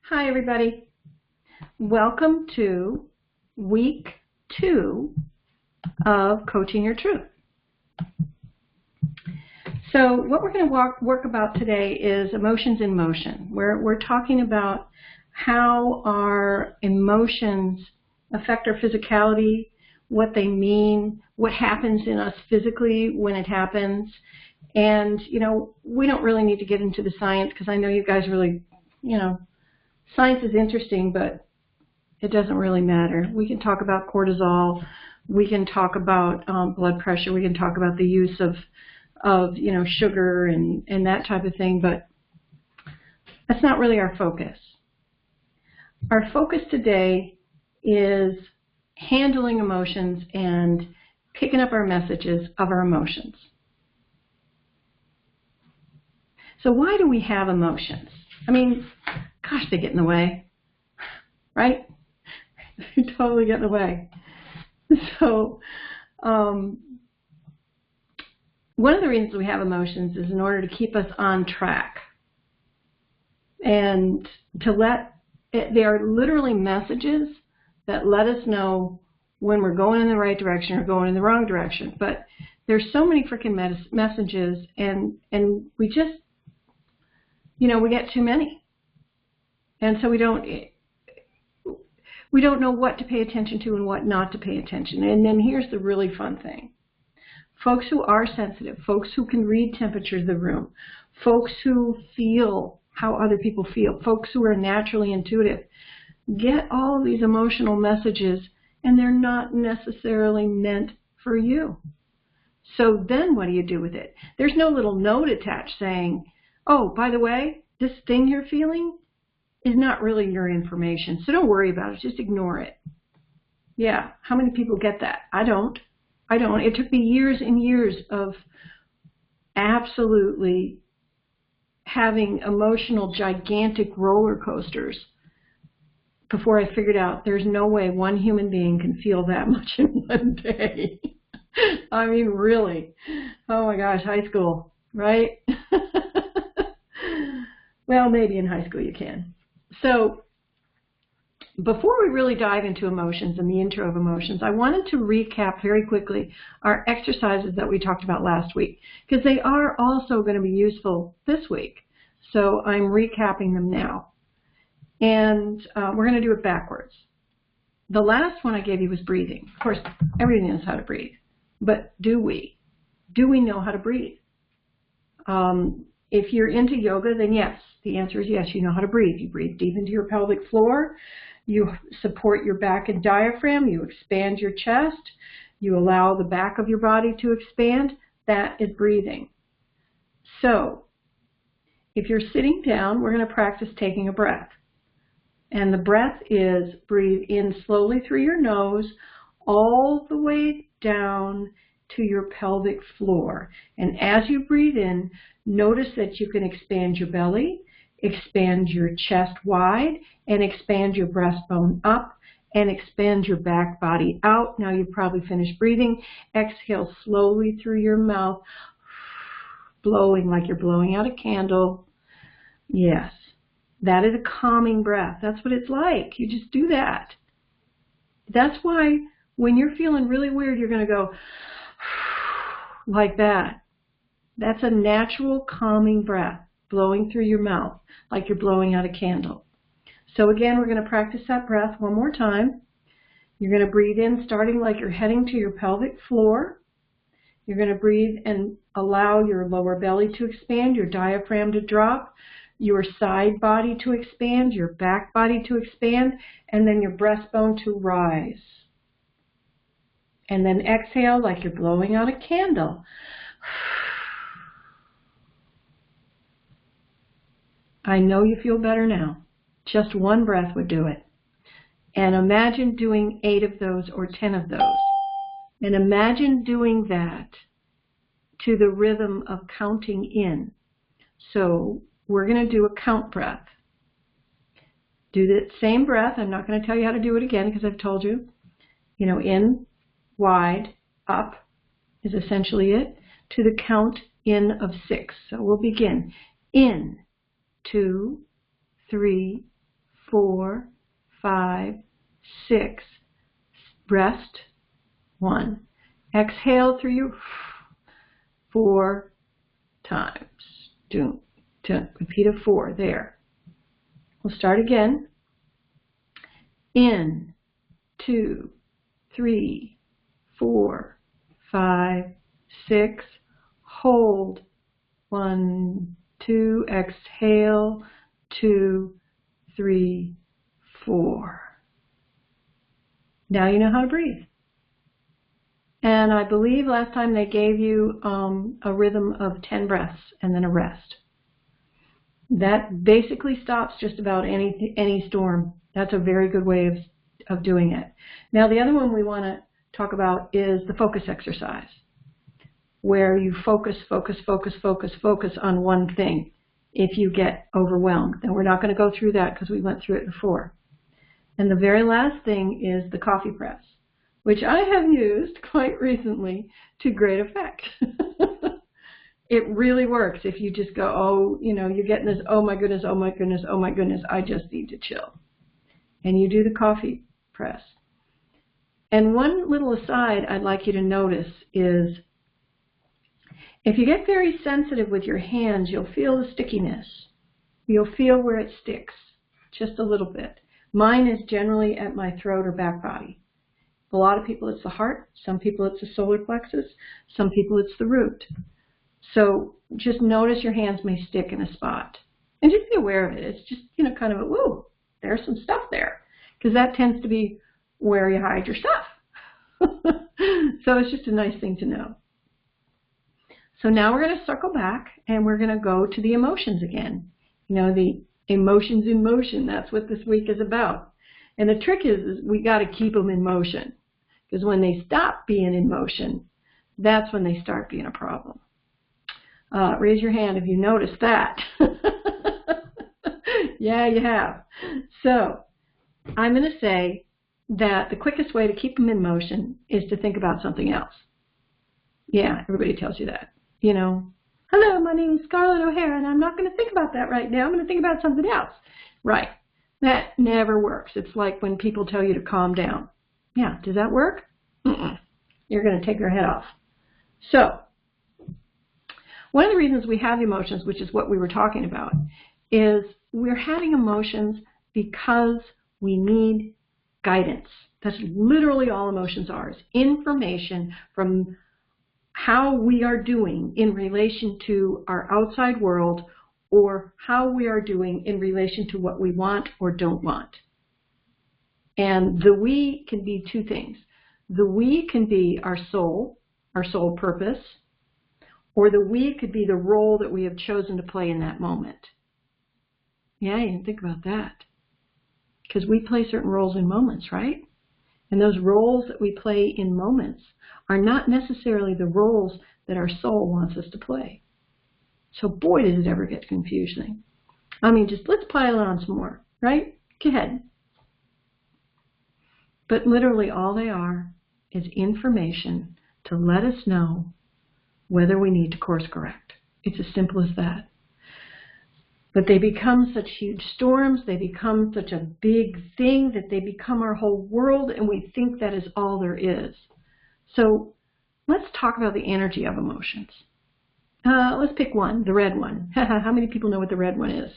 Hi, everybody. Welcome to week 2 of Coaching Your Truth. So what we're going to work about today is emotions in motion. We're talking about how our emotions affect our physicality, what they mean, what happens in us physically when it happens. And, we don't really need to get into the science because I know you guys really, science is interesting, but it doesn't really matter. We can talk about cortisol. We can talk about blood pressure. We can talk about the use of sugar and that type of thing, but that's not really our focus. Our focus today is handling emotions and picking up our messages of our emotions. So why do we have emotions? I mean, gosh, they get in the way, right? They totally get in the way. So one of the reasons we have emotions is in order to keep us on track and they are literally messages that let us know when we're going in the right direction or going in the wrong direction. But there's so many freaking messages, and we just, we get too many. And so we don't know what to pay attention to and what not to pay attention. And then here's the really fun thing. Folks who are sensitive, folks who can read temperature of the room, folks who feel how other people feel, folks who are naturally intuitive, get all of these emotional messages, and they're not necessarily meant for you. So then what do you do with it? There's no little note attached saying, oh, by the way, this thing you're feeling is not really your information, so don't worry about it, just ignore it. Yeah, how many people get that? I don't. It took me years and years of absolutely having emotional, gigantic roller coasters before I figured out there's no way one human being can feel that much in one day. I mean, really. Oh my gosh, high school, right? Well, maybe in high school you can. So before we really dive into emotions and the intro of emotions, I wanted to recap very quickly our exercises that we talked about last week, because they are also going to be useful this week. So I'm recapping them now. And we're going to do it backwards. The last one I gave you was breathing. Of course, everybody knows how to breathe. But do we? Do we know how to breathe? If you're into yoga, then yes. The answer is yes, you know how to breathe. You breathe deep into your pelvic floor. You support your back and diaphragm. You expand your chest. You allow the back of your body to expand. That is breathing. So if you're sitting down, we're going to practice taking a breath. And the breath is breathe in slowly through your nose all the way down to your pelvic floor. And as you breathe in, notice that you can expand your belly, expand your chest wide, and expand your breastbone up, and expand your back body out. Now you've probably finished breathing. Exhale slowly through your mouth, blowing like you're blowing out a candle. Yes, that is a calming breath. That's what it's like. You just do that. That's why when you're feeling really weird, you're going to go like that. That's a natural calming breath, blowing through your mouth like you're blowing out a candle. So again, we're going to practice that breath one more time. You're going to breathe in starting like you're heading to your pelvic floor. You're going to breathe and allow your lower belly to expand, your diaphragm to drop, your side body to expand, your back body to expand, and then your breastbone to rise. And then exhale like you're blowing out a candle. I know you feel better now. Just one breath would do it. And imagine doing 8 of those or 10 of those. And imagine doing that to the rhythm of counting in. So we're going to do a count breath. Do the same breath. I'm not going to tell you how to do it again because I've told you. In, wide, up is essentially it, to the count in of 6. So we'll begin. In, 2, 3, 4, 5, 6. Rest. 1. Exhale through your 4 times. Repeat of 4. There. We'll start again. In. 2, 3, 4, 5, 6. Hold. 1, 2. Exhale. 2, 3, 4. Now you know how to breathe. And I believe last time they gave you a rhythm of 10 breaths and then a rest. That basically stops just about any storm. That's a very good way of doing it. Now the other one we want to talk about is the focus exercise, where you focus on one thing if you get overwhelmed. And we're not going to go through that because we went through it before. And the very last thing is the coffee press, which I have used quite recently to great effect. It really works if you just go, oh, you know, you're getting this, oh my goodness, oh my goodness, oh my goodness, I just need to chill. And you do the coffee press. And one little aside I'd like you to notice is if you get very sensitive with your hands, you'll feel the stickiness. You'll feel where it sticks, just a little bit. Mine is generally at my throat or back body. A lot of people it's the heart, some people it's the solar plexus, some people it's the root. So just notice your hands may stick in a spot. And just be aware of it. It's just, you know, kind of a, whoa, there's some stuff there. Because that tends to be where you hide your stuff. So it's just a nice thing to know. So now we're going to circle back and we're going to go to the emotions again. You know, the emotions in motion, that's what this week is about. And the trick is we got to keep them in motion. Because when they stop being in motion, that's when they start being a problem. Raise your hand if you noticed that. Yeah, you have. So I'm going to say that the quickest way to keep them in motion is to think about something else. Yeah, everybody tells you that. You know, hello, my name is Scarlett O'Hara, and I'm not going to think about that right now. I'm going to think about something else. Right. That never works. It's like when people tell you to calm down. Yeah, does that work? You're going to take your head off. So, one of the reasons we have emotions, which is what we were talking about, is we're having emotions because we need guidance. That's literally all emotions are, is information from how we are doing in relation to our outside world or how we are doing in relation to what we want or don't want. And the we can be two things. The we can be our soul purpose, or the we could be the role that we have chosen to play in that moment. Yeah, you can think about that. Because we play certain roles in moments, right? And those roles that we play in moments are not necessarily the roles that our soul wants us to play. So boy, does it ever get confusing. I mean, just let's pile on some more, right? Go ahead. But literally all they are is information to let us know whether we need to course correct. It's as simple as that. But they become such huge storms, they become such a big thing that they become our whole world, and we think that is all there is. So let's talk about the energy of emotions. Let's pick one, the red one. How many people know what the red one is?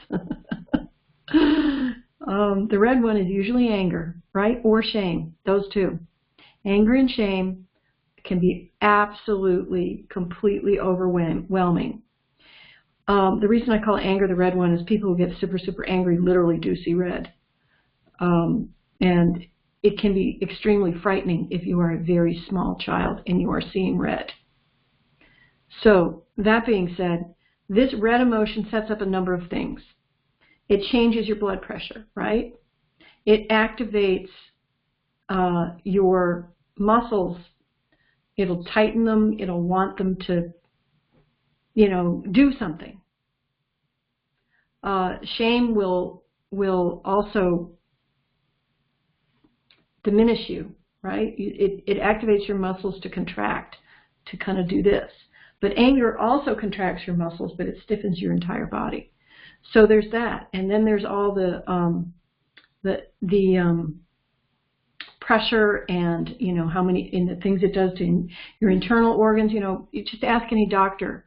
The red one is usually anger, right? Or shame, those two. Anger and shame can be absolutely, completely overwhelming. The reason I call anger the red one is people who get super, super angry literally do see red. And it can be extremely frightening if you are a very small child and you are seeing red. So, that being said, this red emotion sets up a number of things. It changes your blood pressure, right? It activates your muscles. It'll tighten them. It'll want them to, you know, do something. Shame will also diminish you, right? It activates your muscles to contract, to kind of do this. But anger also contracts your muscles, but it stiffens your entire body. So there's that. And then there's all the the pressure and, you know, how many, and the things it does to your internal organs. You know, you just ask any doctor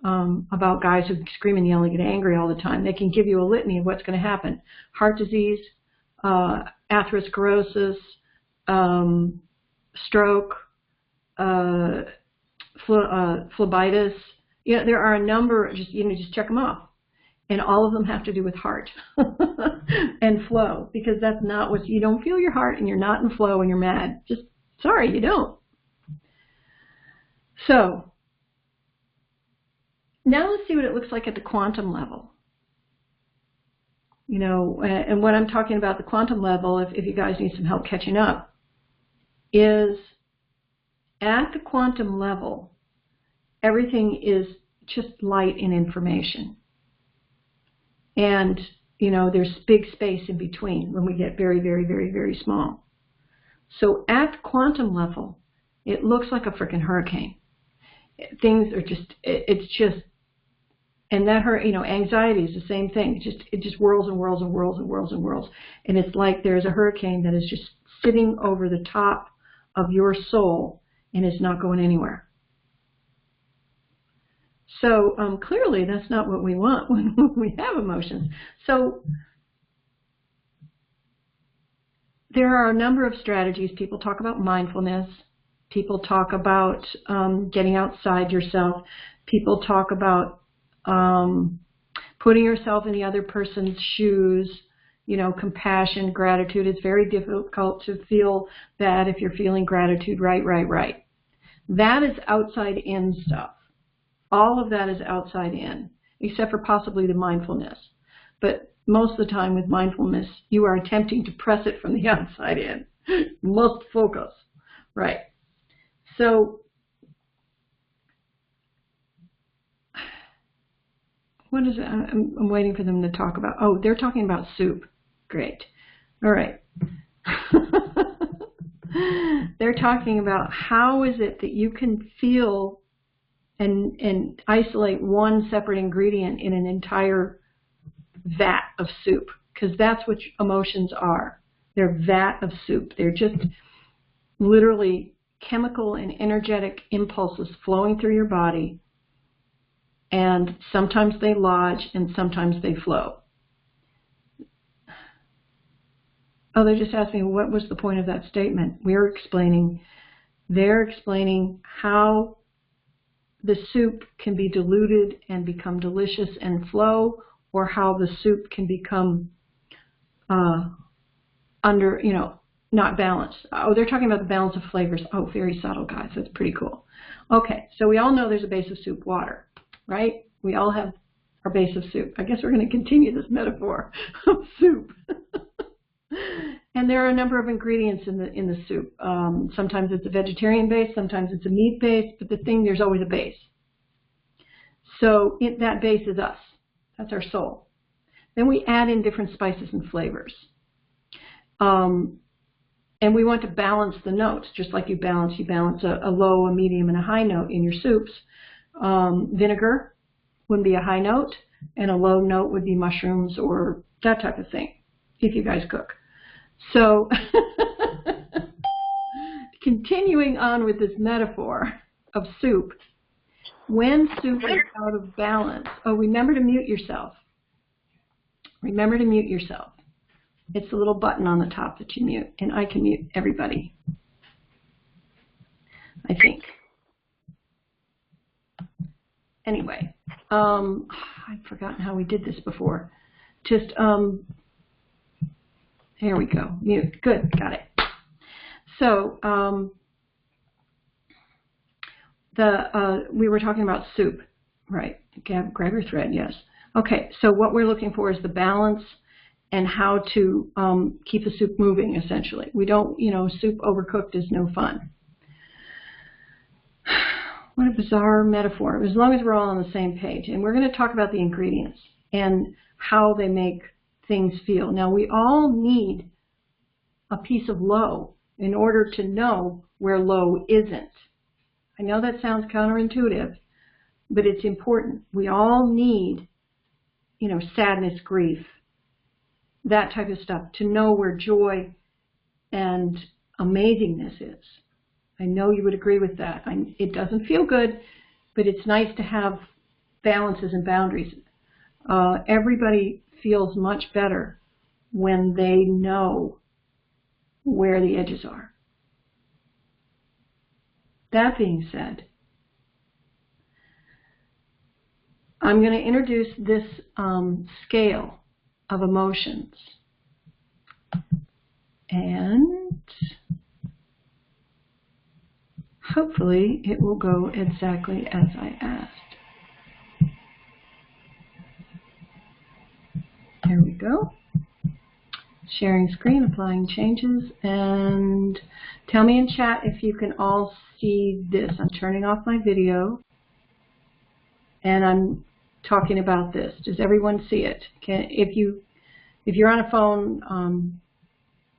about guys who scream and yell and get angry all the time. They can give you a litany of what's going to happen. Heart disease, atherosclerosis, stroke, phlebitis. You know, there are a number, just check them off. And all of them have to do with heart and flow, because that's not what, you don't feel your heart and you're not in flow and you're mad. Just, sorry, you don't. So, now let's see what it looks like at the quantum level. You know, and what I'm talking about, the quantum level, if you guys need some help catching up, is at the quantum level, everything is just light and information. And, you know, there's big space in between when we get very, very, very, very small. So at the quantum level, it looks like a freaking hurricane. Things are just, it's just, and that you know, anxiety is the same thing. It just whirls and whirls and whirls and whirls and whirls. And it's like there's a hurricane that is just sitting over the top of your soul and it's not going anywhere. So clearly that's not what we want when we have emotions. So there are a number of strategies. People talk about mindfulness. People talk about getting outside yourself. People talk about putting yourself in the other person's shoes. You know, compassion, gratitude. It's very difficult to feel bad if you're feeling gratitude. Right. That is outside in stuff. All of that is outside in, except for possibly the mindfulness. But most of the time with mindfulness, you are attempting to press it from the outside in. You must focus. Right. So, what is it? I'm waiting for them to talk about. Oh, they're talking about soup. Great. All right. They're talking about how is it that you can feel and isolate one separate ingredient in an entire vat of soup, because that's what emotions are. They're vat of soup. They're just literally chemical and energetic impulses flowing through your body, and sometimes they lodge and sometimes they flow. Oh, they just asked me what was the point of that statement. They're explaining how the soup can be diluted and become delicious and flow, or how the soup can become not balanced. Oh, they're talking about the balance of flavors. Oh, very subtle, guys. That's pretty cool. Okay, so we all know there's a base of soup, water, right? We all have our base of soup. I guess we're going to continue this metaphor of soup. And there are a number of ingredients in the soup. Sometimes it's a vegetarian base, sometimes it's a meat base, but there's always a base. So that base is us. That's our soul. Then we add in different spices and flavors. And we want to balance the notes, just like you balance a low, a medium, and a high note in your soups. Vinegar would be a high note, and a low note would be mushrooms or that type of thing, if you guys cook. So, continuing on with this metaphor of soup, when soup is out of balance, remember to mute yourself. Remember to mute yourself. It's the little button on the top that you mute, and I can mute everybody, I think. Anyway, I've forgotten how we did this before. Just, here we go. Mute. Good. Got it. So we were talking about soup, right? Grab your thread. Yes. Okay. So what we're looking for is the balance and how to keep the soup moving. Essentially, we don't. Soup overcooked is no fun. What a bizarre metaphor. As long as we're all on the same page, and we're going to talk about the ingredients and how they make things feel. Now, we all need a piece of low in order to know where low isn't. I know that sounds counterintuitive, but it's important. We all need, sadness, grief, that type of stuff, to know where joy and amazingness is. I know you would agree with that. It doesn't feel good, but it's nice to have balances and boundaries. Everybody feels much better when they know where the edges are. That being said, I'm going to introduce this scale of emotions. And hopefully it will go exactly as I asked. There we go. Sharing screen, applying changes, and tell me in chat if you can all see this. I'm turning off my video, and I'm talking about this. Does everyone see it? If you're on a phone,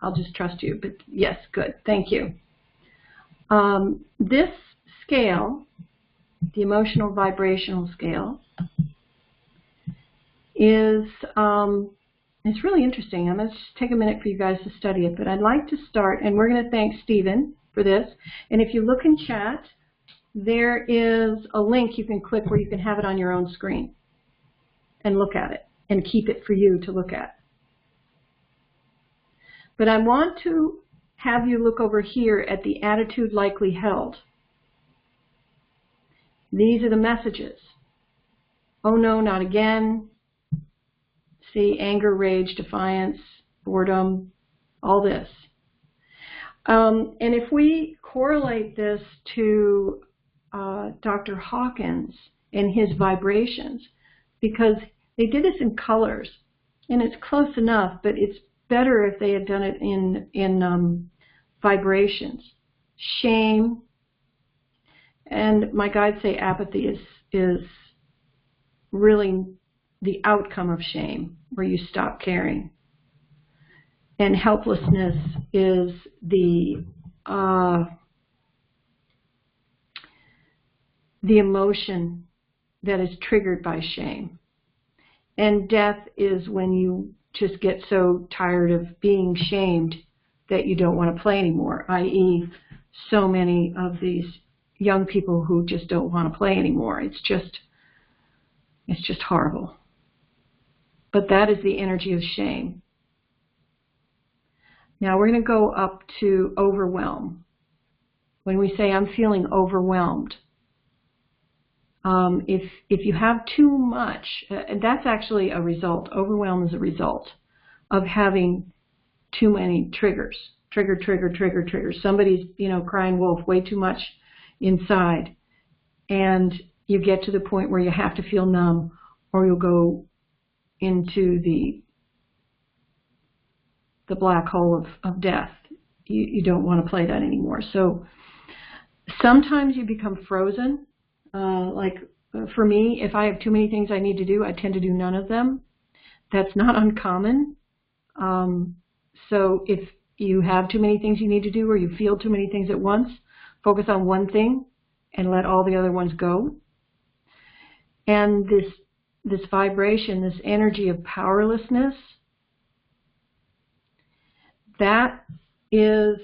I'll just trust you. But yes, good. Thank you. This scale, the emotional vibrational scale, is it's really interesting. I'm going to just take a minute for you guys to study it, but I'd like to start, and we're going to thank Stephen for this. And if you look in chat, there is a link you can click where you can have it on your own screen and look at it and keep it for you to look at. But I want to have you look over here at the attitude likely held. These are the messages. Oh no, not again. See, anger, rage, defiance, boredom, all this. And if we correlate this to Dr. Hawkins and his vibrations, because they did this in colors, and it's close enough, but it's better if they had done it in vibrations. Shame, and my guides say apathy is really the outcome of shame, where you stop caring. And helplessness is the emotion that is triggered by shame. And death is when you just get so tired of being shamed that you don't want to play anymore, i.e. so many of these young people who just don't want to play anymore. It's just horrible. But that is the energy of shame. Now we're going to go up to overwhelm. When we say I'm feeling overwhelmed, if you have too much, that's actually a result. Overwhelm is a result of having too many triggers. Trigger, trigger, trigger, trigger. Somebody's, crying wolf way too much inside. And you get to the point where you have to feel numb, or you'll go into the black hole of death. You don't want to play that anymore. So sometimes you become frozen. Like for me, if I have too many things I need to do, I tend to do none of them. That's not uncommon. So if you have too many things you need to do, or you feel too many things at once, focus on one thing and let all the other ones go. And this vibration, this energy of powerlessness, that is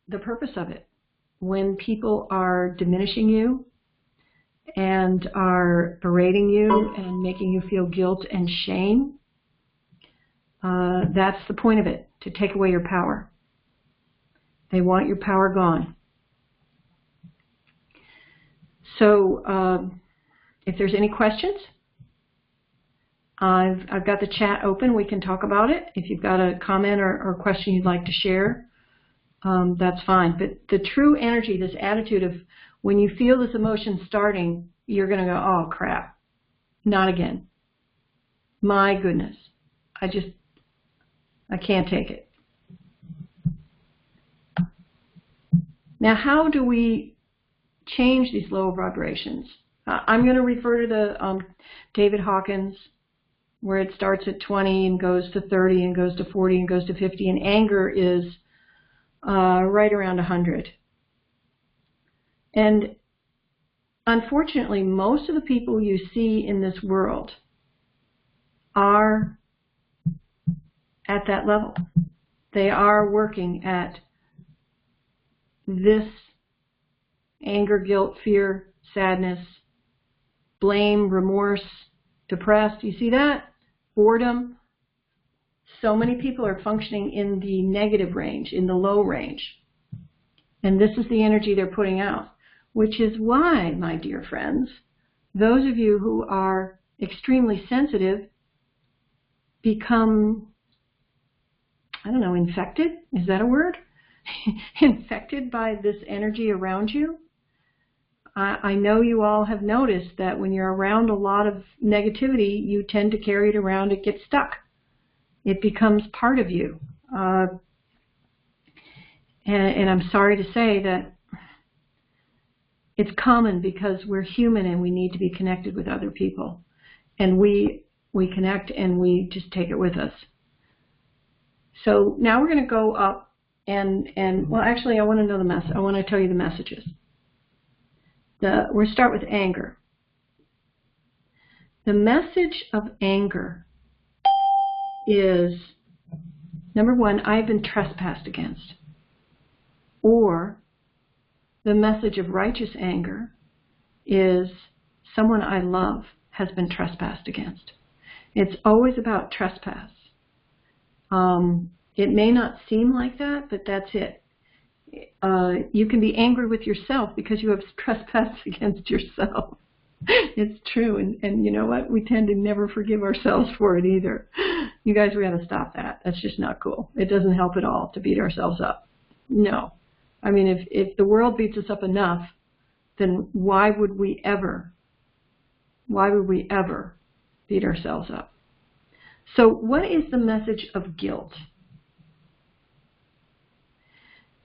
the purpose of it. When people are diminishing you and are berating you and making you feel guilt and shame, that's the point of it, to take away your power. They want your power gone. So if there's any questions, I've got the chat open. We can talk about it. If you've got a comment or question you'd like to share, that's fine. But the true energy, this attitude of when you feel this emotion starting, you're going to go, oh, crap, not again. My goodness, I can't take it. Now, how do we change these low vibrations? I'm going to refer to the David Hawkins, where it starts at 20 and goes to 30 and goes to 40 and goes to 50, and anger is right around 100. And unfortunately, most of the people you see in this world are at that level. They are working at this anger, guilt, fear, sadness, blame, remorse, depressed. You see that? Boredom. So many people are functioning in the negative range, in the low range. And this is the energy they're putting out, which is why, my dear friends, those of you who are extremely sensitive become, I don't know, infected? Is that a word? Infected by this energy around you? I know you all have noticed that when you're around a lot of negativity, you tend to carry it around. It gets stuck. It becomes part of you. And I'm sorry to say that it's common because we're human and we need to be connected with other people. And we connect and we just take it with us. So now we're going to go up and well, actually, I want to know the message. I want to tell you the messages. We'll start with anger. The message of anger is, number one, I've been trespassed against. Or the message of righteous anger is someone I love has been trespassed against. It's always about trespass. It may not seem like that, but that's it. You can be angry with yourself because you have trespassed against yourself. It's true, and you know what? We tend to never forgive ourselves for it either. You guys, we got to stop that. That's just not cool. It doesn't help at all to beat ourselves up. No. I mean, if the world beats us up enough, then why would we ever beat ourselves up? So what is the message of guilt?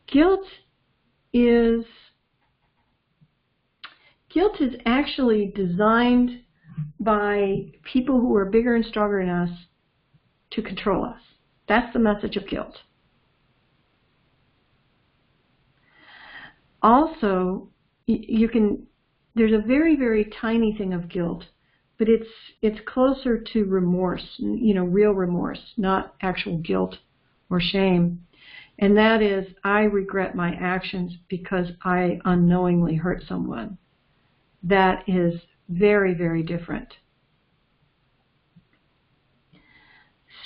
Guilt is actually designed by people who are bigger and stronger than us to control us. That's the message of guilt. Also, there's a very, very tiny thing of guilt, but it's closer to remorse, real remorse, not actual guilt or shame. And that is, I regret my actions because I unknowingly hurt someone. That is very, very different.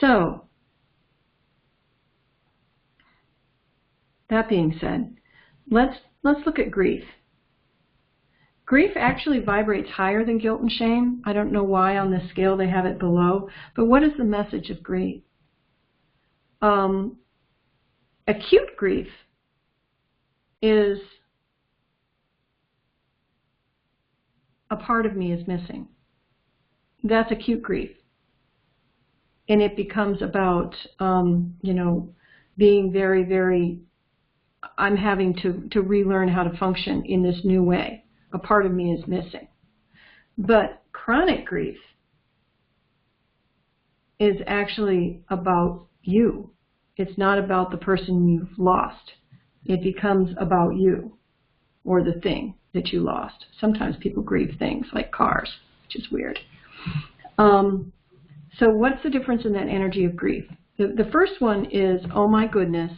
So, that being said, let's look at grief. Grief actually vibrates higher than guilt and shame. I don't know why on this scale they have it below, but what is the message of grief? Acute grief is a part of me is missing. That's acute grief. And it becomes about, being very, very, I'm having to relearn how to function in this new way. A part of me is missing. But chronic grief is actually about you. It's not about the person you've lost. It becomes about you or the thing that you lost. Sometimes people grieve things like cars, which is weird. So what's the difference in that energy of grief? The first one is, oh my goodness,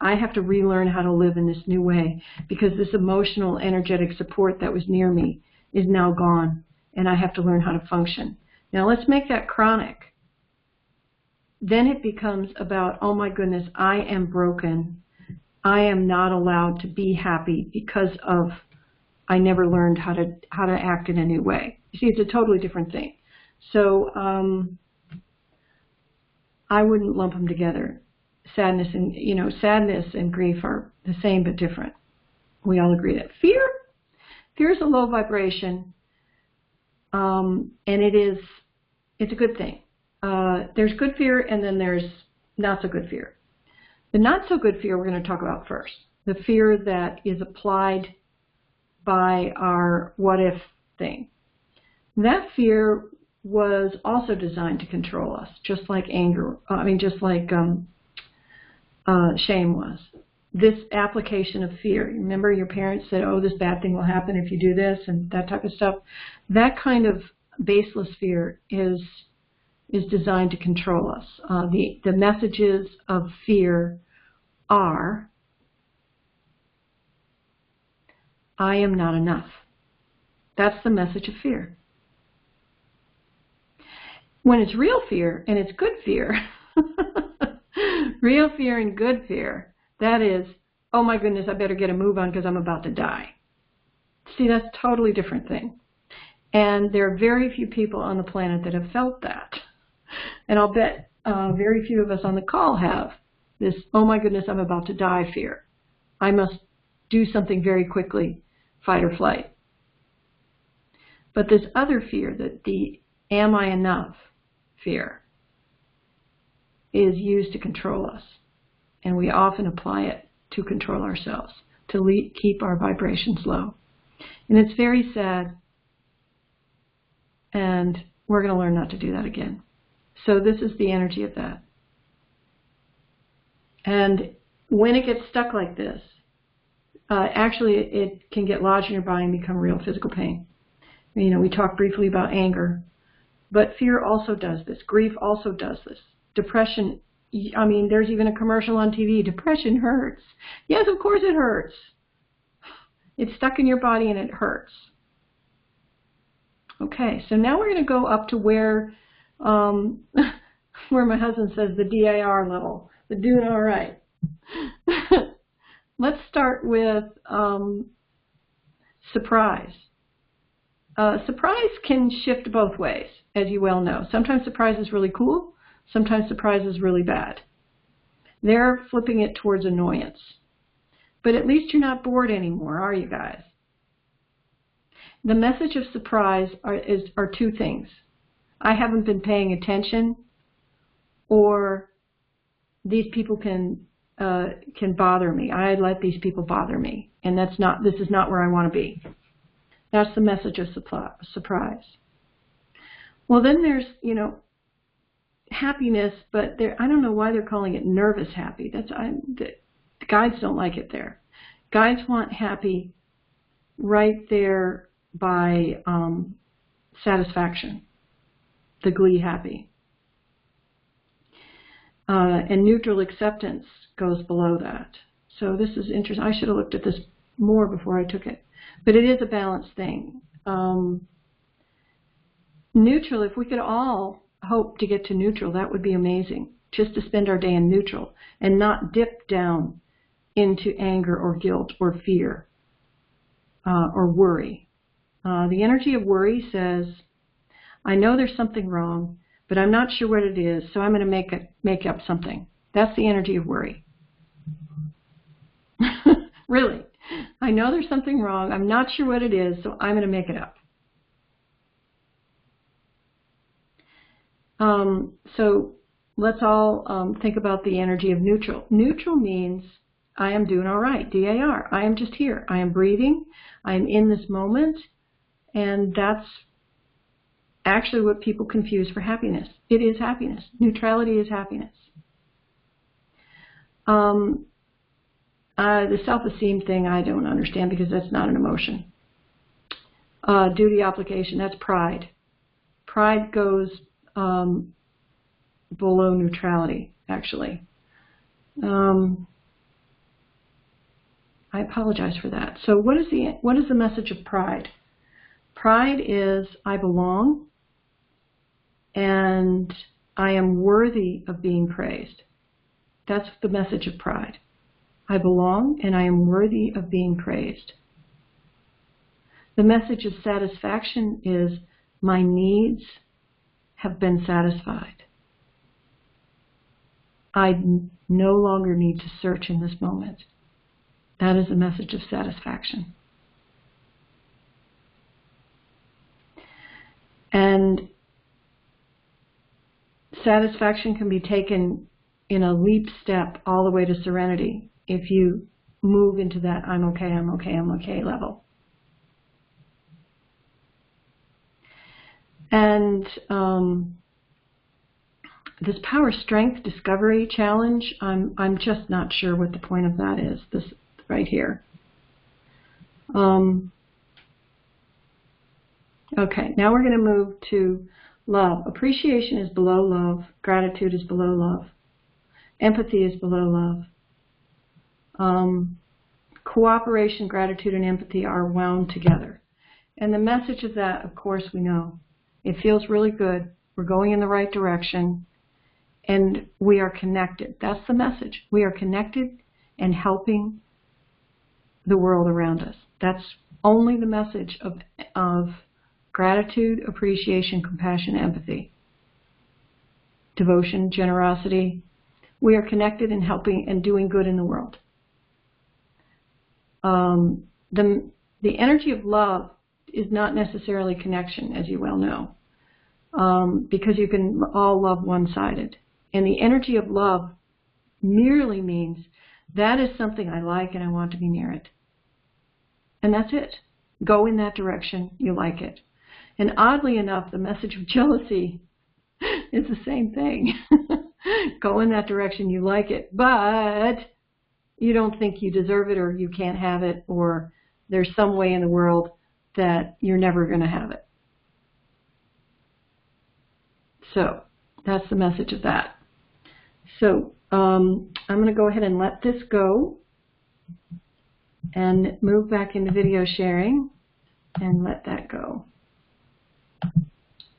I have to relearn how to live in this new way because this emotional, energetic support that was near me is now gone, and I have to learn how to function. Now let's make that chronic. Then it becomes about, oh my goodness, I am broken. I am not allowed to be happy because of I never learned how to act in a new way. You see, it's a totally different thing. So I wouldn't lump them together. Sadness and grief are the same but different. We all agree that fear is a low vibration, and it's a good thing. There's good fear, and then there's not so good fear. The not so good fear we're going to talk about first. The fear that is applied by our what if thing. That fear was also designed to control us, just like shame was. This application of fear. Remember your parents said, oh, this bad thing will happen if you do this and that type of stuff. That kind of baseless fear is is designed to control us. The messages of fear are, I am not enough. That's the message of fear. When it's real fear, and it's good fear, real fear and good fear, that is, oh my goodness, I better get a move on because I'm about to die. See, that's a totally different thing. And there are very few people on the planet that have felt that. And I'll bet very few of us on the call have this, oh my goodness, I'm about to die fear. I must do something very quickly, fight or flight. But this other fear, the am I enough fear, is used to control us. And we often apply it to control ourselves, to keep our vibrations low. And it's very sad. And we're going to learn not to do that again. So this is the energy of that. And when it gets stuck like this, actually it can get lodged in your body and become real physical pain. You know, we talked briefly about anger, but fear also does this. Grief also does this. Depression, I mean, there's even a commercial on TV, depression hurts. Yes, of course it hurts. It's stuck in your body and it hurts. Okay, so now we're going to go up to where my husband says the DIR level, the doing all right. Let's start with surprise. Surprise can shift both ways, as you well know. Sometimes surprise is really cool. Sometimes surprise is really bad. They're flipping it towards annoyance. But at least you're not bored anymore, are you guys? The message of surprise are two things. I haven't been paying attention, or these people can bother me. I let these people bother me, and this is not where I want to be. That's the message of surprise. Well, then there's, you know, happiness, but I don't know why they're calling it nervous happy. The guides don't like it there. Guides want happy right there by satisfaction, the glee happy. And neutral acceptance goes below that. So this is interesting. I should have looked at this more before I took it. But it is a balanced thing. Neutral, if we could all hope to get to neutral, that would be amazing. Just to spend our day in neutral and not dip down into anger or guilt or fear or worry. The energy of worry says, I know there's something wrong, but I'm not sure what it is, so I'm going to make up something. That's the energy of worry. Really. I know there's something wrong. I'm not sure what it is, so I'm going to make it up. So let's all think about the energy of neutral. Neutral means I am doing all right, DAR. I am just here. I am breathing. I am in this moment. And that's actually what people confuse for happiness. It is happiness. Neutrality is happiness. The self-esteem thing I don't understand because that's not an emotion. Duty obligation, that's pride. Pride goes below neutrality, actually. I apologize for that. So what is the message of pride? Pride is I belong and I am worthy of being praised. That's the message of pride. I belong and I am worthy of being praised. The message of satisfaction is my needs have been satisfied. I no longer need to search in this moment. That is a message of satisfaction. And satisfaction can be taken in a leap step all the way to serenity if you move into that I'm okay, I'm okay, I'm okay level. And this power strength discovery challenge, I'm just not sure what the point of that is, this right here. Okay, now we're going to move to Love. Appreciation is below love. Gratitude is below love. Empathy is below love. Cooperation, gratitude, and empathy are wound together. And the message of that, of course, we know. It feels really good. We're going in the right direction. And we are connected. That's the message. We are connected and helping the world around us. That's only the message of gratitude, appreciation, compassion, empathy, devotion, generosity. We are connected and helping and doing good in the world. The energy of love is not necessarily connection, as you well know, because you can all love one-sided. And the energy of love merely means that is something I like and I want to be near it. And that's it. Go in that direction, you like it. And oddly enough, the message of jealousy is the same thing. Go in that direction, you like it, but you don't think you deserve it, or you can't have it, or there's some way in the world that you're never going to have it. So that's the message of that. So I'm going to go ahead and let this go and move back into video sharing and let that go.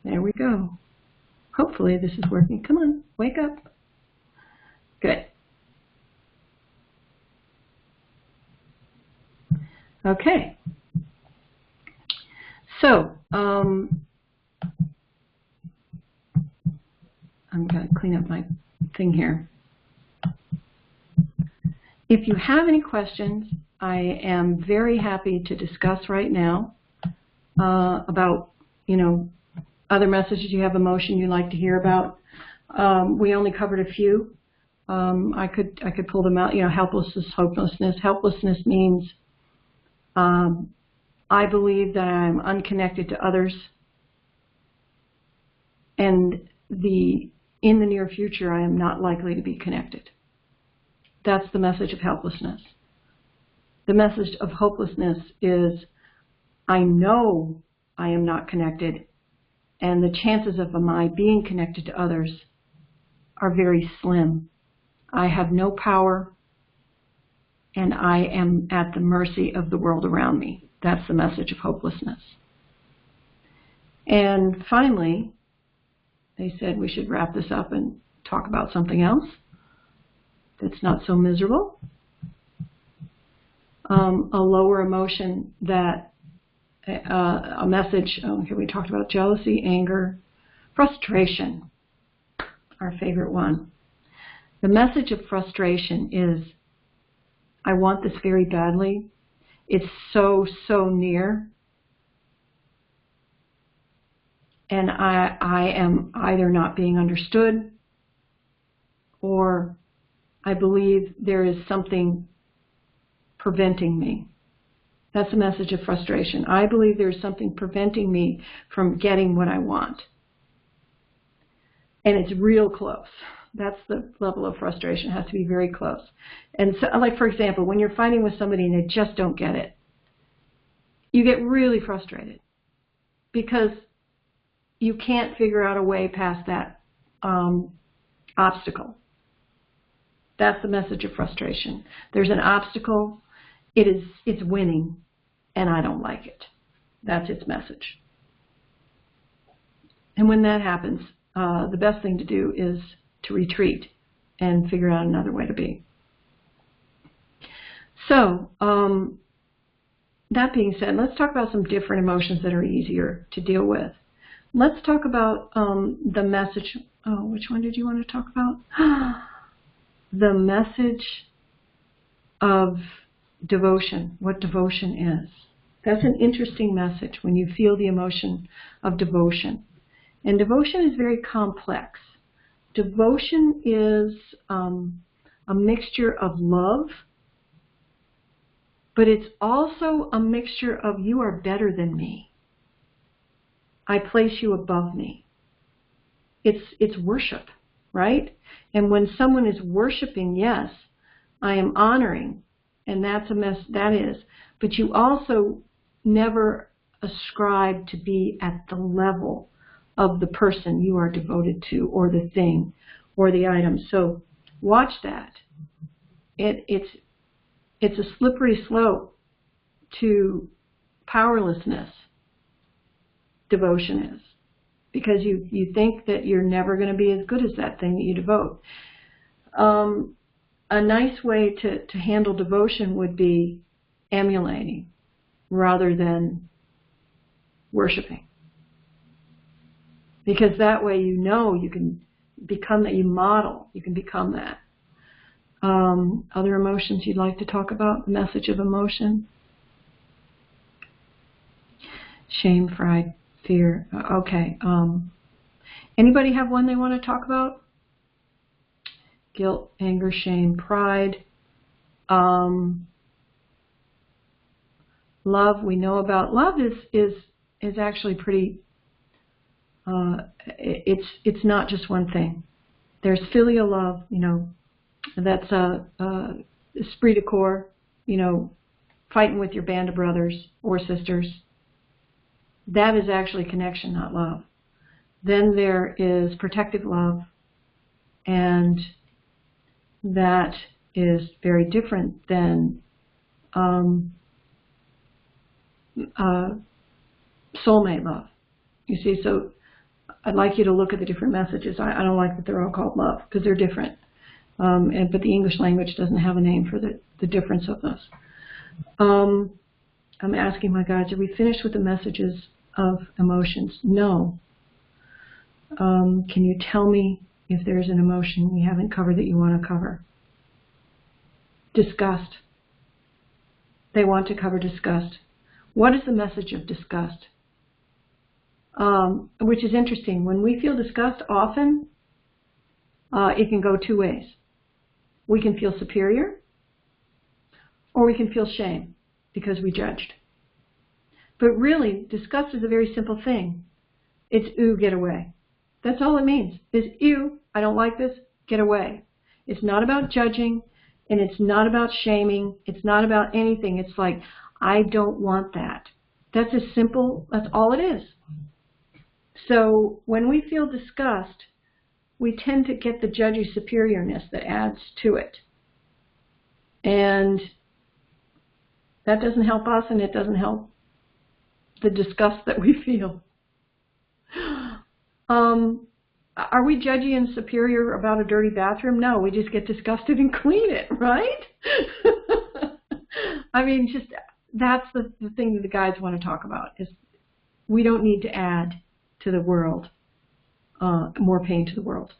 There we go. Hopefully this is working. Come on, wake up. Good. Okay. So, I'm going to clean up my thing here. If you have any questions, I am very happy to discuss right now about, other messages you have, emotion you'd like to hear about. We only covered a few. I could pull them out. Helplessness, hopelessness. Helplessness means I believe that I'm unconnected to others, and in the near future I am not likely to be connected. That's the message of helplessness. The message of hopelessness is I know I am not connected, and the chances of my being connected to others are very slim. I have no power, and I am at the mercy of the world around me. That's the message of hopelessness. And finally, they said we should wrap this up and talk about something else that's not so miserable. A lower emotion that, a message, here we talked about jealousy, anger, frustration, our favorite one. The message of frustration is, I want this very badly. It's so, so near. And I am either not being understood, or I believe there is something preventing me. That's the message of frustration. I believe there's something preventing me from getting what I want. And it's real close. That's the level of frustration. It has to be very close. And so, like, for example, when you're fighting with somebody and they just don't get it, you get really frustrated because you can't figure out a way past that obstacle. That's the message of frustration. There's an obstacle. It's winning, and I don't like it. That's its message. And when that happens, the best thing to do is to retreat and figure out another way to be. So, that being said, let's talk about some different emotions that are easier to deal with. Let's talk about the message. Oh, which one did you want to talk about? The message of devotion, what devotion is. That's an interesting message when you feel the emotion of devotion. And devotion is very complex. Devotion is a mixture of love, but it's also a mixture of you are better than me. I place you above me. It's worship, right? And when someone is worshiping, yes, I am honoring, and that's that is. But you also never ascribe to be at the level of the person you are devoted to, or the thing, or the item. So watch that. It's a slippery slope to powerlessness, devotion is. Because you think that you're never going to be as good as that thing that you devote. A nice way to handle devotion would be emulating rather than worshiping. Because that way you can become that, you model, you can become that. Other emotions you'd like to talk about? Message of emotion? Shame, pride, fear. Okay. Anybody have one they want to talk about? Guilt, anger, shame, pride. Love, we know about. Love is actually pretty. It's not just one thing. There's filial love. That's esprit de corps. Fighting with your band of brothers or sisters. That is actually connection, not love. Then there is protective love, and that is very different than soulmate love. You see, so I'd like you to look at the different messages. I don't like that they're all called love, because they're different. But the English language doesn't have a name for the difference of those. I'm asking my guides, are we finished with the messages of emotions? No. Can you tell me if there's an emotion we haven't covered that you want to cover? Disgust. They want to cover disgust. What is the message of disgust? Which is interesting. When we feel disgust, often it can go two ways. We can feel superior, or we can feel shame because we judged. But really, disgust is a very simple thing. It's ooh, get away. That's all it means. Is ew, I don't like this, get away. It's not about judging, and it's not about shaming. It's not about anything. It's like, I don't want that. That's as simple, that's all it is. So when we feel disgust, we tend to get the judgy superiorness that adds to it. And that doesn't help us, and it doesn't help the disgust that we feel. Are we judgy and superior about a dirty bathroom? No, we just get disgusted and clean it, right? I mean, just that's the thing that the guides want to talk about, is we don't need to add to the world, more pain to the world.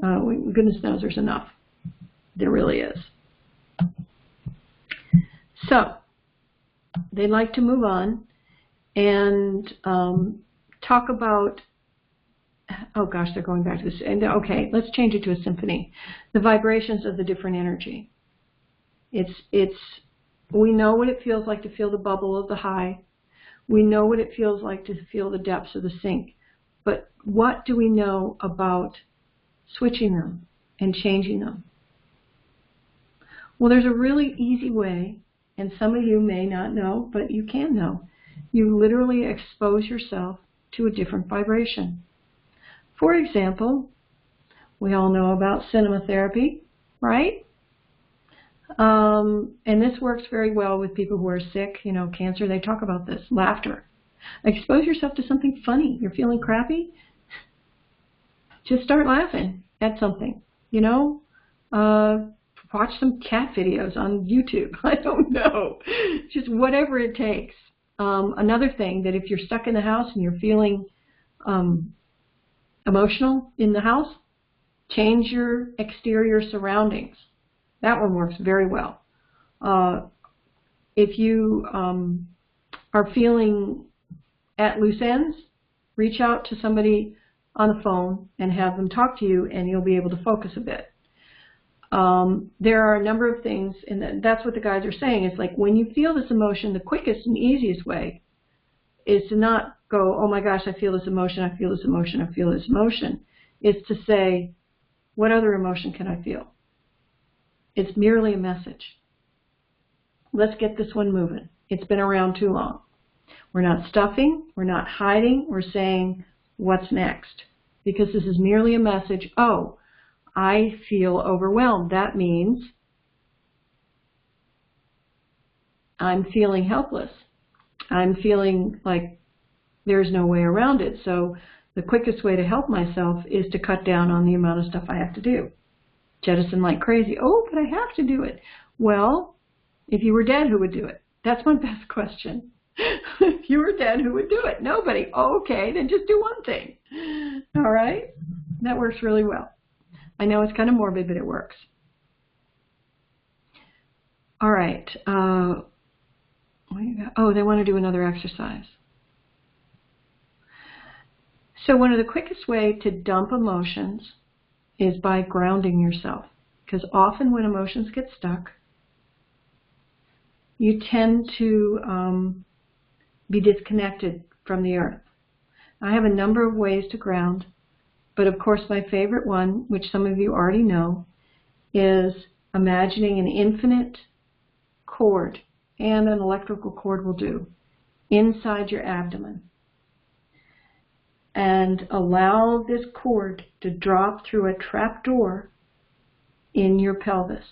Goodness knows there's enough. There really is. So, they'd like to move on and talk about, oh gosh, they're going back to this. And okay, let's change it to a symphony. The vibrations of the different energy. We know what it feels like to feel the bubble of the high. We know what it feels like to feel the depths of the sink. But what do we know about switching them and changing them? Well, there's a really easy way, and some of you may not know, but you can know. You literally expose yourself to a different vibration. For example, we all know about cinema therapy, right? And this works very well with people who are sick, cancer. They talk about this. Laughter. Expose yourself to something funny. You're feeling crappy? Just start laughing at something, watch some cat videos on YouTube. I don't know. Just whatever it takes. Another thing, that if you're stuck in the house and you're feeling emotional in the house, change your exterior surroundings. That one works very well. If you are feeling at loose ends, reach out to somebody on the phone and have them talk to you, and you'll be able to focus a bit. There are a number of things, and that's what the guides are saying. It's like, when you feel this emotion, the quickest and easiest way is to not go, oh my gosh, I feel this emotion, I feel this emotion, I feel this emotion. It's to say, what other emotion can I feel? It's merely a message. Let's get this one moving. It's been around too long. We're not stuffing, we're not hiding, we're saying, what's next. Because this is merely a message, oh, I feel overwhelmed. That means I'm feeling helpless. I'm feeling like there's no way around it. So the quickest way to help myself is to cut down on the amount of stuff I have to do. Jettison like crazy. Oh, but I have to do it. Well, if you were dead, who would do it? That's my best question. If you were dead, who would do it? Nobody. Oh, okay, then just do one thing. All right? That works really well. I know it's kind of morbid, but it works. All right. Oh, they want to do another exercise. So one of the quickest ways to dump emotions is by grounding yourself. Because often when emotions get stuck, you tend to be disconnected from the earth. I have a number of ways to ground, but of course my favorite one, which some of you already know, is imagining an infinite cord, and an electrical cord will do, inside your abdomen. And allow this cord to drop through a trap door in your pelvis.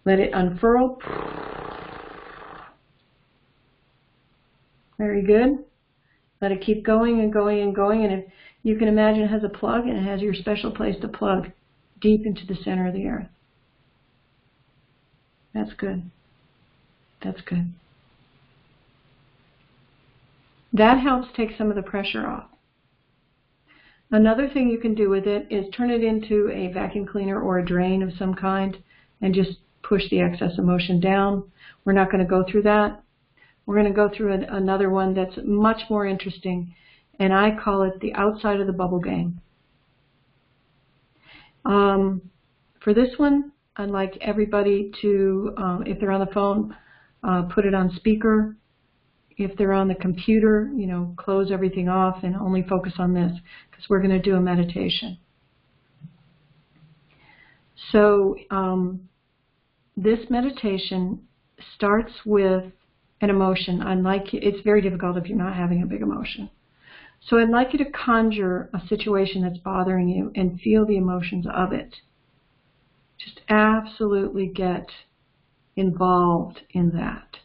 Let it unfurl. Very good. Let it keep going and going and going. And if you can imagine it has a plug, and it has your special place to plug deep into the center of the earth. That's good. That's good. That helps take some of the pressure off. Another thing you can do with it is turn it into a vacuum cleaner or a drain of some kind and just push the excess emotion down. We're not going to go through that. We're going to go through another one that's much more interesting, and I call it the outside of the bubble game. For this one, I'd like everybody to, if they're on the phone, put it on speaker. If they're on the computer, close everything off and only focus on this, because we're going to do a meditation. So this meditation starts with an emotion. It's very difficult if you're not having a big emotion. So I'd like you to conjure a situation that's bothering you and feel the emotions of it. Just absolutely get involved in that.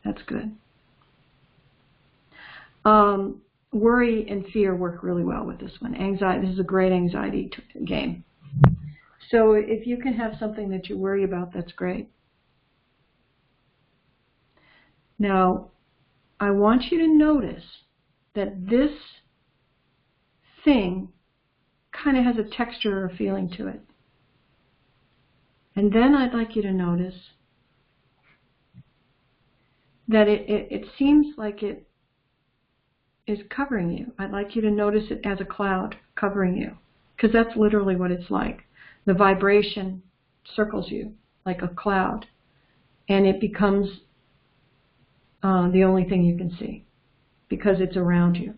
That's good. Worry and fear work really well with this one. Anxiety. This is a great anxiety game. So if you can have something that you worry about, that's great. Now, I want you to notice that this thing kind of has a texture or feeling to it. And then I'd like you to notice that it seems like it is covering you. I'd like you to notice it as a cloud covering you, because that's literally what it's like. The vibration circles you like a cloud, and it becomes the only thing you can see because it's around you.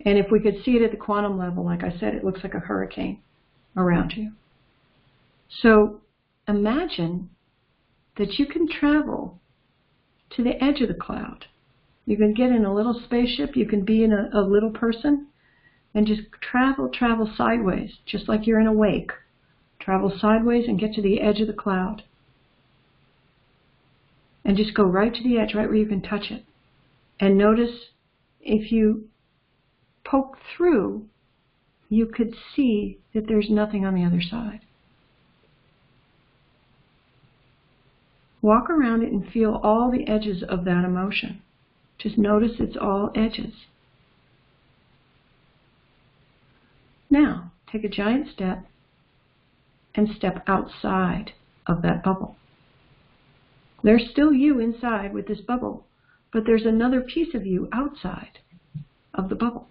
And if we could see it at the quantum level, like I said, it looks like a hurricane around you. So imagine that you can travel to the edge of the cloud. You can get in a little spaceship, you can be in a little person, and just travel sideways, just like you're in a wake. Travel sideways and get to the edge of the cloud. And just go right to the edge, right where you can touch it. And notice if you poke through, you could see that there's nothing on the other side. Walk around it and feel all the edges of that emotion. Just notice it's all edges. Now, take a giant step and step outside of that bubble. There's still you inside with this bubble, but there's another piece of you outside of the bubble.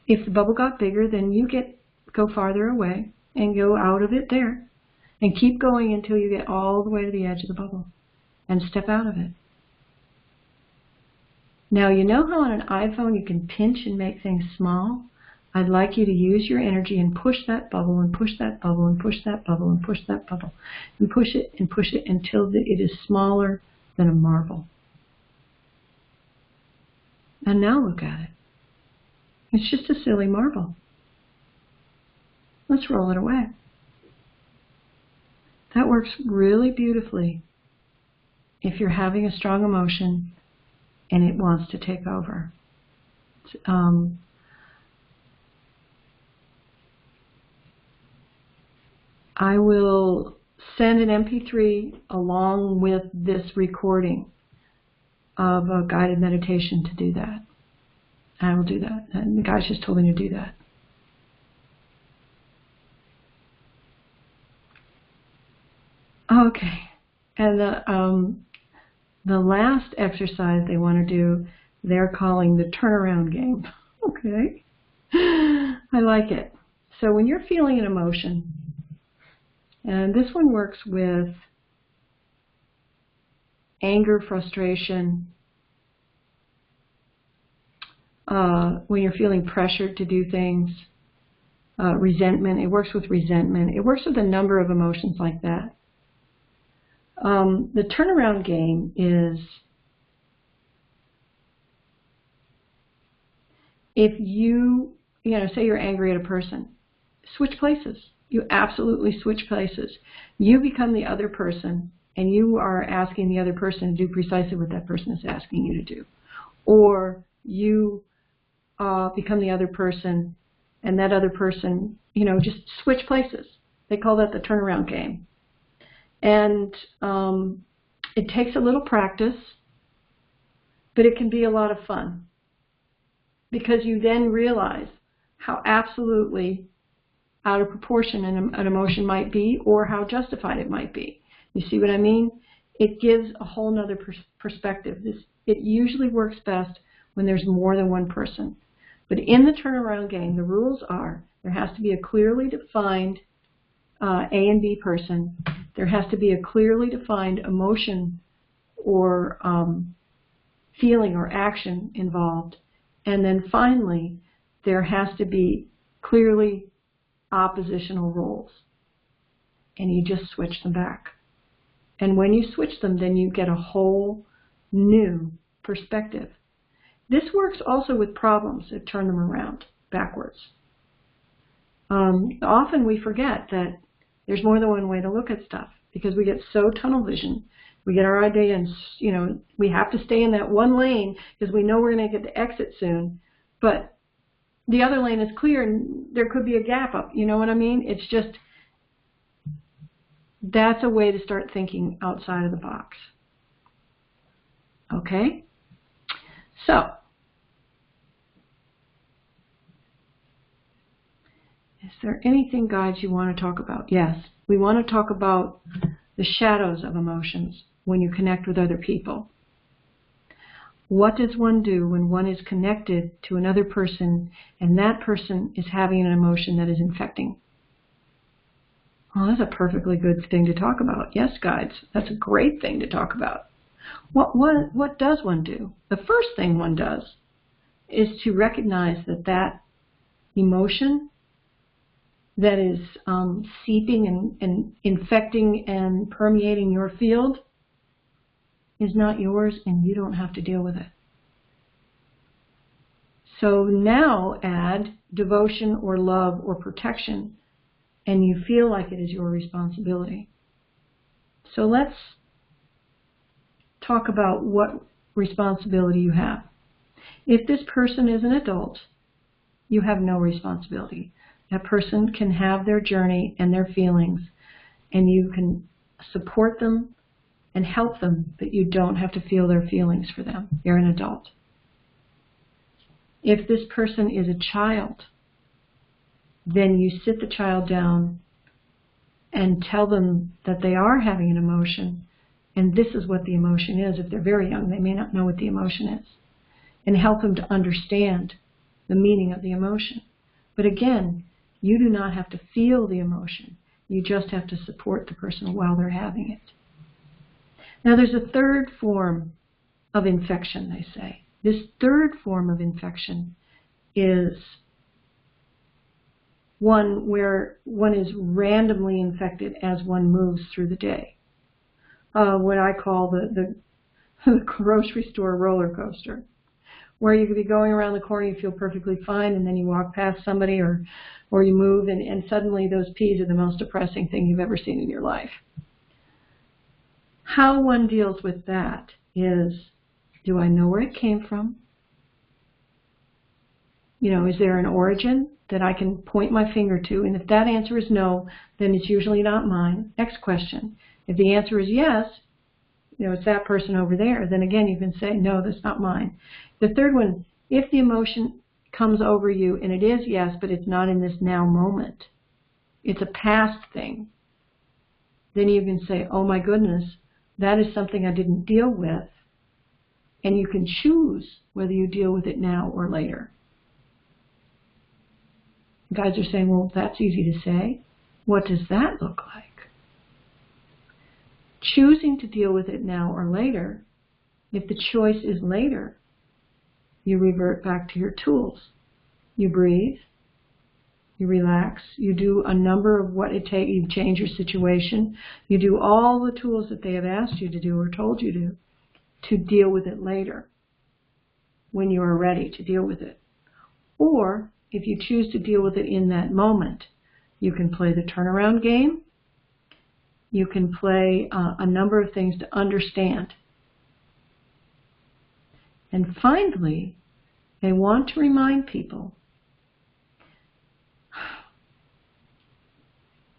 If the bubble got bigger, then you go farther away and go out of it there. And keep going until you get all the way to the edge of the bubble and step out of it. Now, you know how on an iPhone you can pinch and make things small? I'd like you to use your energy and push that bubble and push that bubble and push that bubble and push that bubble and push it until it is smaller than a marble. And now look at it. It's just a silly marble. Let's roll it away. That works really beautifully if you're having a strong emotion and it wants to take over. I will send an MP3 along with this recording of a guided meditation to do that. I will do that. And the guys just told me to do that. Okay. And the last exercise they want to do, they're calling the turnaround game. Okay. I like it. So when you're feeling an emotion, and this one works with anger, frustration, when you're feeling pressured to do things, resentment. It works with resentment. It works with a number of emotions like that. The turnaround game is if you say you're angry at a person, switch places. You absolutely switch places. You become the other person, and you are asking the other person to do precisely what that person is asking you to do. Or you become the other person, and that other person, just switch places. They call that the turnaround game. And it takes a little practice, but it can be a lot of fun. Because you then realize how absolutely out of proportion an emotion might be, or how justified it might be. You see what I mean? It gives a whole nother perspective. It usually works best when there's more than one person. But in the turnaround game, the rules are there has to be a clearly defined A and B person. There has to be a clearly defined emotion or feeling or action involved. And then finally, there has to be clearly oppositional roles. And you just switch them back. And when you switch them, then you get a whole new perspective. This works also with problems that turn them around backwards. Often we forget that there's more than one way to look at stuff because we get so tunnel vision. We get our idea and, we have to stay in that one lane because we know we're going to get to exit soon. But the other lane is clear and there could be a gap up. You know what I mean? It's just, that's a way to start thinking outside of the box. Okay? So, is there anything, guys, you want to talk about? Yes, we want to talk about the shadows of emotions when you connect with other people. What does one do when one is connected to another person and that person is having an emotion that is infecting? Well, that's a perfectly good thing to talk about. Yes, guides, that's a great thing to talk about. What does one do? The first thing one does is to recognize that emotion that is seeping and infecting and permeating your field is not yours, and you don't have to deal with it. So now add devotion or love or protection, and you feel like it is your responsibility. So let's talk about what responsibility you have. If this person is an adult, you have no responsibility. That person can have their journey and their feelings, and you can support them and help them, but you don't have to feel their feelings for them. They're an adult. If this person is a child, then you sit the child down and tell them that they are having an emotion, and this is what the emotion is. If they're very young, they may not know what the emotion is, and help them to understand the meaning of the emotion. But again, you do not have to feel the emotion. You just have to support the person while they're having it. Now, there's a third form of infection, they say. This third form of infection is one where one is randomly infected as one moves through the day. What I call the grocery store roller coaster, where you could be going around the corner, you feel perfectly fine, and then you walk past somebody or you move, and suddenly those peas are the most depressing thing you've ever seen in your life. How one deals with that is, do I know where it came from? You know, is there an origin that I can point my finger to? And if that answer is no, then it's usually not mine. Next question. If the answer is yes, you know, it's that person over there, then again you can say, no, that's not mine. The third one, if the emotion comes over you and it is yes, but it's not in this now moment, it's a past thing, then you can say, oh my goodness, that is something I didn't deal with, and you can choose whether you deal with it now or later. Guys are saying, well, that's easy to say. What does that look like? Choosing to deal with it now or later, if the choice is later, you revert back to your tools. You breathe, you relax, you do a number of what it takes, you change your situation, you do all the tools that they have asked you to do or told you to deal with it later when you are ready to deal with it. Or if you choose to deal with it in that moment, you can play the turnaround game. You can play a number of things to understand. And finally, they want to remind people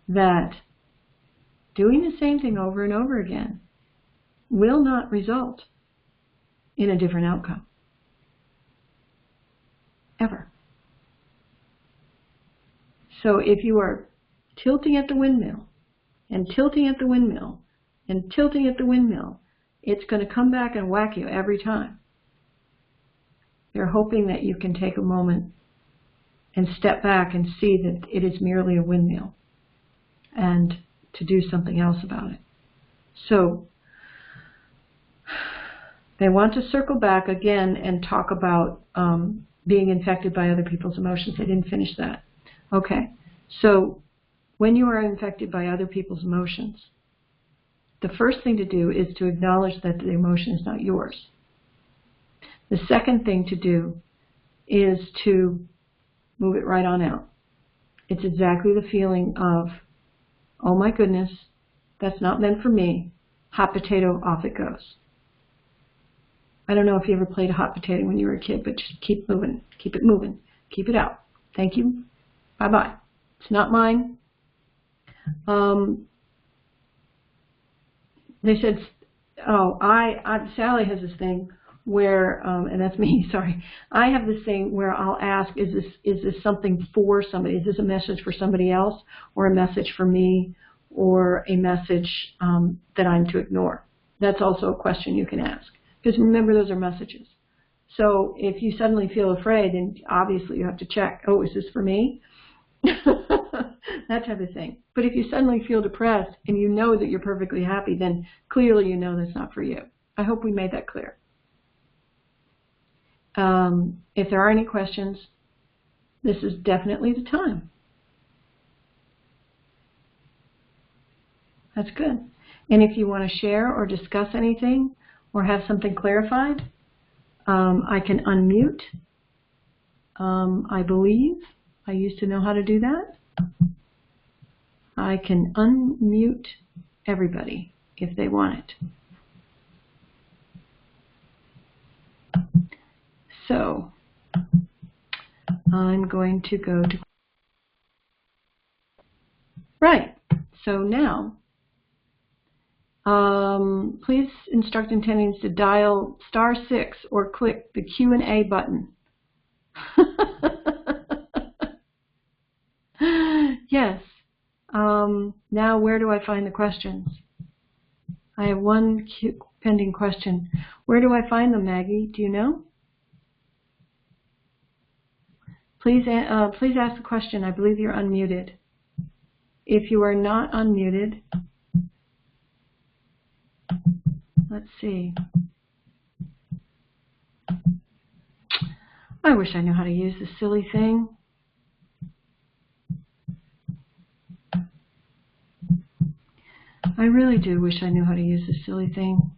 that doing the same thing over and over again will not result in a different outcome. Ever. So if you are tilting at the windmill, and tilting at the windmill, and tilting at the windmill, it's going to come back and whack you every time. They're hoping that you can take a moment and step back and see that it is merely a windmill and to do something else about it. So they want to circle back again and talk about being infected by other people's emotions. They didn't finish that. Okay, so when you are infected by other people's emotions, the first thing to do is to acknowledge that the emotion is not yours. The second thing to do is to move it right on out. It's exactly the feeling of, oh my goodness, that's not meant for me. Hot potato, off it goes. I don't know if you ever played a hot potato when you were a kid, but just keep moving, keep it moving, keep it out. Thank you. Bye-bye. It's not mine. They said, oh, Sally has this thing where, and that's me, sorry. I have this thing where I'll ask, is this something for somebody? Is this a message for somebody else, or a message for me, or a message that I'm to ignore? That's also a question you can ask. Because remember, those are messages. So if you suddenly feel afraid, then obviously you have to check, oh, is this for me? That type of thing. But if you suddenly feel depressed and you know that you're perfectly happy, then clearly you know that's not for you. I hope we made that clear. If there are any questions, this is definitely the time. That's good. And if you want to share or discuss anything or have something clarified, I can unmute. I believe I used to know how to do that. I can unmute everybody if they want it. So I'm going to go to... Right. So now, please instruct attendees to dial *6 or click the Q&A button. Yes. Now where do I find the questions? I have one pending question. Where do I find them, Maggie? Do you know? Please ask the question. I believe you're unmuted. If you are not unmuted, let's see. I wish I knew how to use this silly thing. I really do wish I knew how to use this silly thing.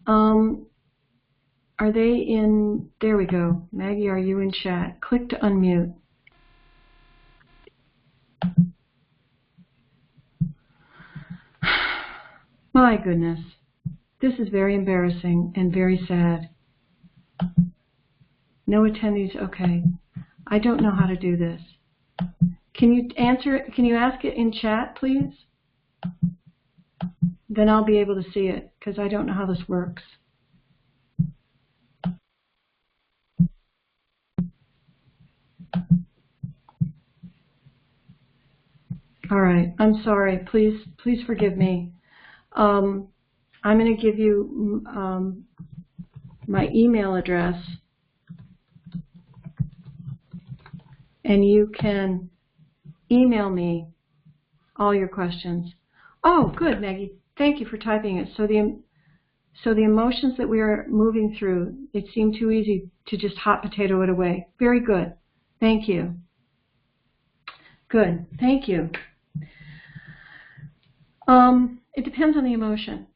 Are they in? There we go. Maggie, are you in chat? Click to unmute. My goodness. This is very embarrassing and very sad. No attendees. Okay. I don't know how to do this. Can you answer it? Can you ask it in chat, please? Then I'll be able to see it, because I don't know how this works. All right. I'm sorry. Please forgive me. I'm going to give you my email address, and you can email me all your questions. Oh, good, Maggie. Thank you for typing it. So the emotions that we are moving through, it seemed too easy to just hot potato it away. Very good. Thank you. Good. Thank you. It depends on the emotion.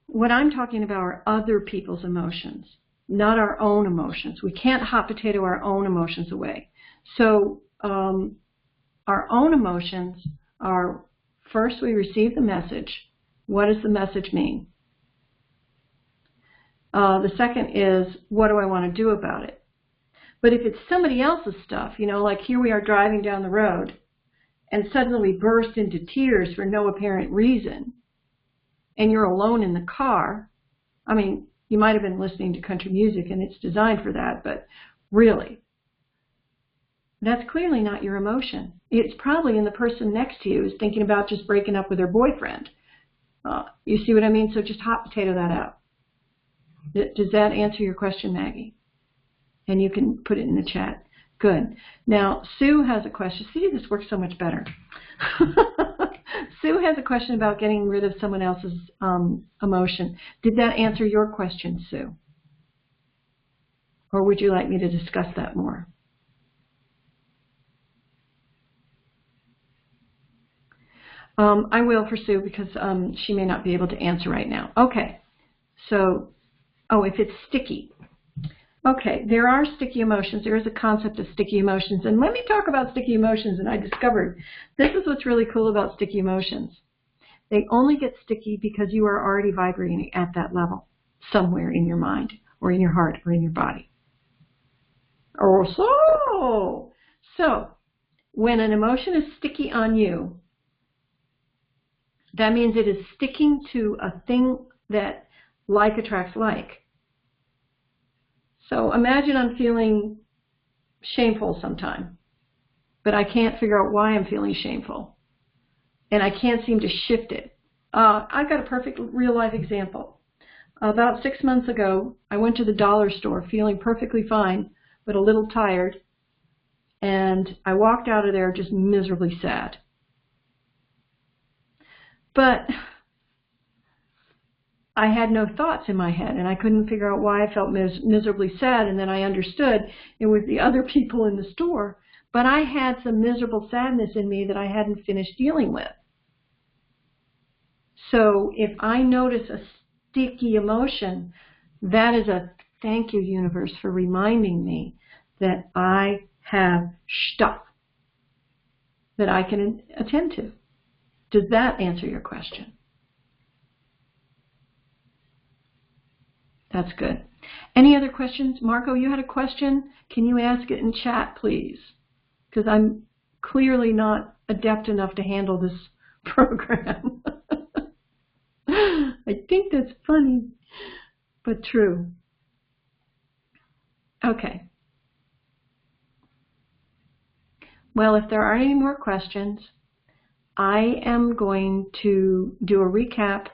What I'm talking about are other people's emotions, not our own emotions. We can't hot potato our own emotions away. So our own emotions are, first we receive the message. What does the message mean? The second is, what do I want to do about it? But if it's somebody else's stuff, you know, like here we are driving down the road, and suddenly we burst into tears for no apparent reason, and you're alone in the car. I mean, you might have been listening to country music, and it's designed for that, but really, that's clearly not your emotion. It's probably in the person next to you is thinking about just breaking up with their boyfriend. You see what I mean? So just hot potato that out. Does that answer your question, Maggie? And you can put it in the chat. Good. Now, Sue has a question. See, this works so much better. Sue has a question about getting rid of someone else's emotion. Did that answer your question, Sue? Or would you like me to discuss that more? I will for Sue, because she may not be able to answer right now. Okay. So, oh, if it's sticky. Okay, there are sticky emotions. There is a concept of sticky emotions. And let me talk about sticky emotions. And I discovered this is what's really cool about sticky emotions. They only get sticky because you are already vibrating at that level somewhere in your mind or in your heart or in your body. So when an emotion is sticky on you, that means it is sticking to a thing that like attracts like. So imagine I'm feeling shameful sometime, but I can't figure out why I'm feeling shameful, and I can't seem to shift it. I've got a perfect real-life example. About 6 months ago, I went to the dollar store feeling perfectly fine, but a little tired, and I walked out of there just miserably sad. But I had no thoughts in my head, and I couldn't figure out why I felt miserably sad, and then I understood it was the other people in the store. But I had some miserable sadness in me that I hadn't finished dealing with. So if I notice a sticky emotion, that is a thank you, universe, for reminding me that I have stuff that I can attend to. Does that answer your question? That's good. Any other questions? Marco, you had a question? Can you ask it in chat, please? Because I'm clearly not adept enough to handle this program. I think that's funny, but true. Okay. Well, if there aren't any more questions, I am going to do a recap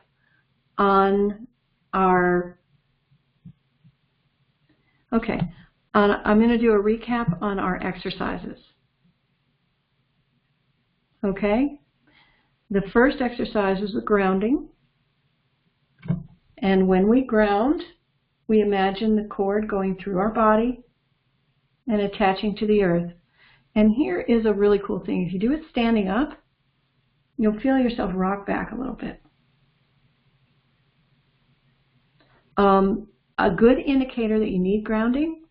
on our I'm going to do a recap on our exercises. Okay? The first exercise is the grounding. And when we ground, we imagine the cord going through our body and attaching to the earth. And here is a really cool thing. If you do it standing up, you'll feel yourself rock back a little bit. A good indicator that you need grounding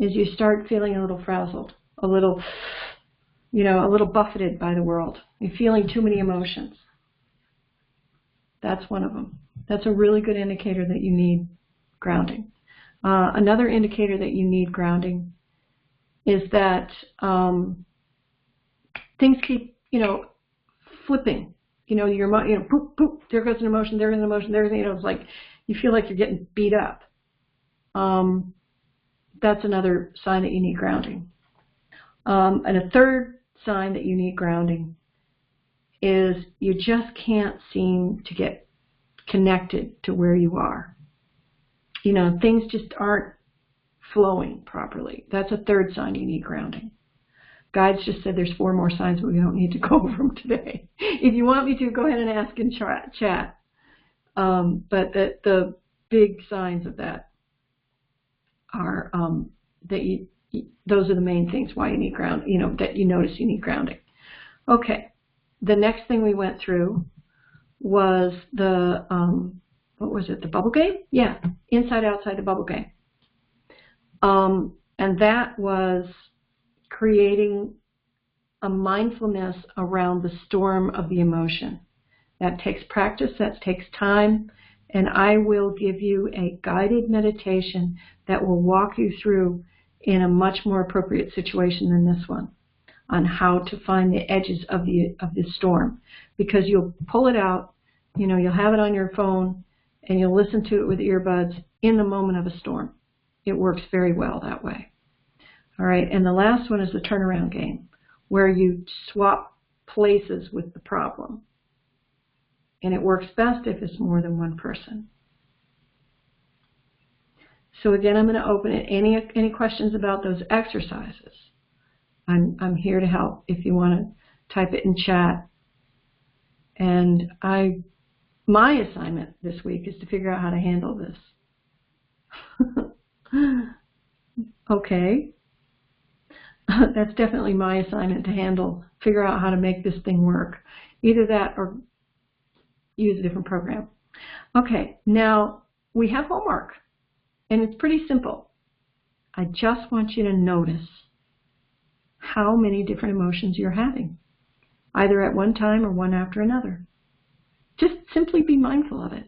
is you start feeling a little frazzled, a little, a little buffeted by the world. You're feeling too many emotions. That's one of them. That's a really good indicator that you need grounding. Another indicator that you need grounding is that things keep, flipping. Your poop, poop, there goes an emotion, there's an emotion, it's like you feel like you're getting beat up. That's another sign that you need grounding. And a third sign that you need grounding is you just can't seem to get connected to where you are. Things just aren't flowing properly. That's a third sign you need grounding. Guides just said there's 4 more signs, but we don't need to go over them today. If you want me to, go ahead and ask in chat. But the big signs of that are those are the main things why you need grounding, that you notice you need grounding. Okay, the next thing we went through was the, what was it, the bubble game? Yeah, inside, outside the bubble game. And that was creating a mindfulness around the storm of the emotion. That takes practice, that takes time, and I will give you a guided meditation that will walk you through in a much more appropriate situation than this one on how to find the edges of the storm, because you'll pull it out, you'll have it on your phone and you'll listen to it with earbuds in the moment of a storm. It works very well that way. All right, and the last one is the turnaround game, where you swap places with the problem. And it works best if it's more than one person. So again, I'm going to open it. Any questions about those exercises? I'm here to help if you want to type it in chat. And my assignment this week is to figure out how to handle this. Okay. That's definitely my assignment to figure out how to make this thing work. Either that or use a different program. Okay, now we have homework, and it's pretty simple. I just want you to notice how many different emotions you're having, either at one time or one after another. Just simply be mindful of it.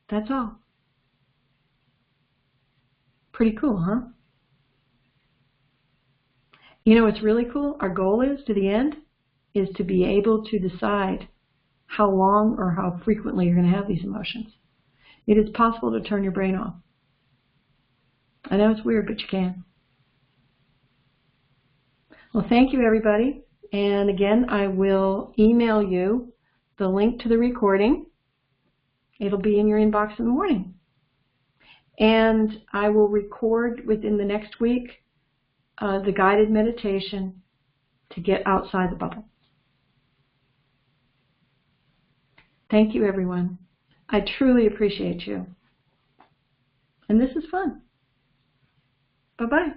That's all. Pretty cool, huh? What's really cool? Our goal is, to the end, is to be able to decide how long or how frequently you're going to have these emotions. It is possible to turn your brain off. I know it's weird, but you can. Well, thank you, everybody. And again, I will email you the link to the recording. It'll be in your inbox in the morning. And I will record within the next week the guided meditation to get outside the bubble. Thank you, everyone. I truly appreciate you. And this is fun. Bye-bye.